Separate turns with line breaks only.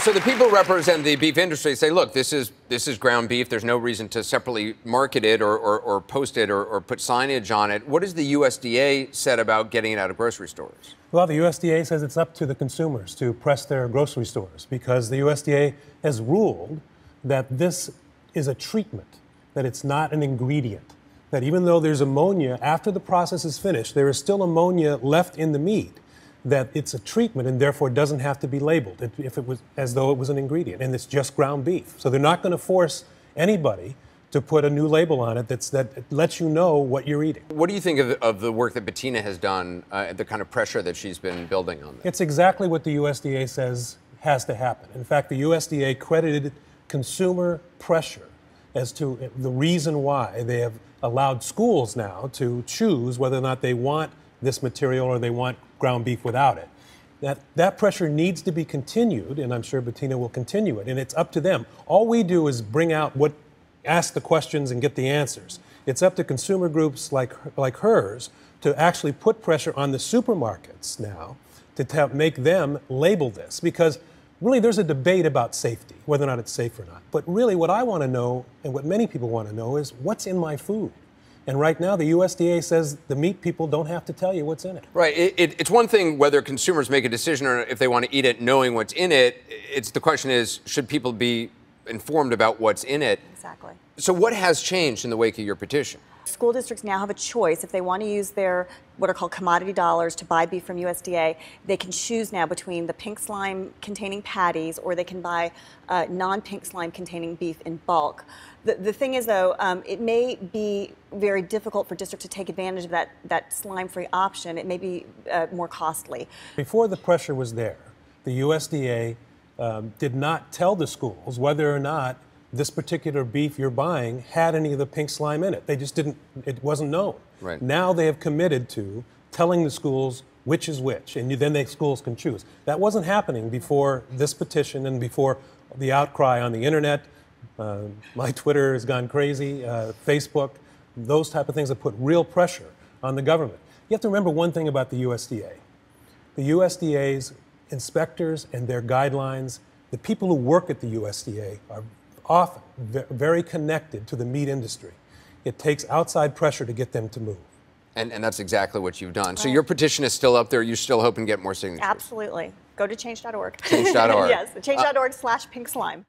So the people who represent the beef industry say, look, this is ground beef. There's no reason to separately market it or post it or put signage on it. What has the USDA said about getting it out of grocery stores?
Well, the USDA says it's up to the consumers to press their grocery stores because the USDA has ruled that this is a treatment, that it's not an ingredient, that even though there's ammonia, after the process is finished, there is still ammonia left in the meat, that it's a treatment and therefore doesn't have to be labeled if it was as though it was an ingredient, and it's just ground beef. So they're not going to force anybody to put a new label on it that lets you know what you're eating.
What do you think of the work that Bettina has done, the kind of pressure that she's been building on this?
It's exactly what the USDA says has to happen. In fact, the USDA credited consumer pressure as to the reason why they have allowed schools now to choose whether or not they want this material or they want ground beef without it. That pressure needs to be continued, and I'm sure Bettina will continue it, and it's up to them. All we do is ask the questions and get the answers. It's up to consumer groups like hers to actually put pressure on the supermarkets now to make them label this, because really there's a debate about safety, whether or not it's safe or not. But really what I want to know, and what many people want to know, is what's in my food? And right now, the USDA says the meat people don't have to tell you what's in it.
Right. It's one thing whether consumers make a decision or if they want to eat it knowing what's in it. The question is, should people be informed about what's in it?
Exactly.
So what has changed in the wake of your petition?
School districts now have a choice. If they want to use their what are called commodity dollars to buy beef from USDA, they can choose now between the pink slime containing patties, or they can buy non-pink slime containing beef in bulk. The thing is, though, it may be very difficult for districts to take advantage of that slime-free option. It may be more costly.
Before the pressure was there, the USDA did not tell the schools whether or not this particular beef you're buying had any of the pink slime in it. They just didn't, it wasn't known.
Right.
Now they have committed to telling the schools which is which, and then the schools can choose. That wasn't happening before this petition and before the outcry on the internet. My Twitter has gone crazy, Facebook, those type of things that put real pressure on the government. You have to remember one thing about the USDA. The USDA's inspectors and their guidelines, the people who work at the USDA are often very connected to the meat industry. It takes outside pressure to get them to move.
And that's exactly what you've done. Right. So your petition is still up there. You're still hoping to get more signatures?
Absolutely. Go to change.org.
Change.org.
Yes, change.org/pink slime.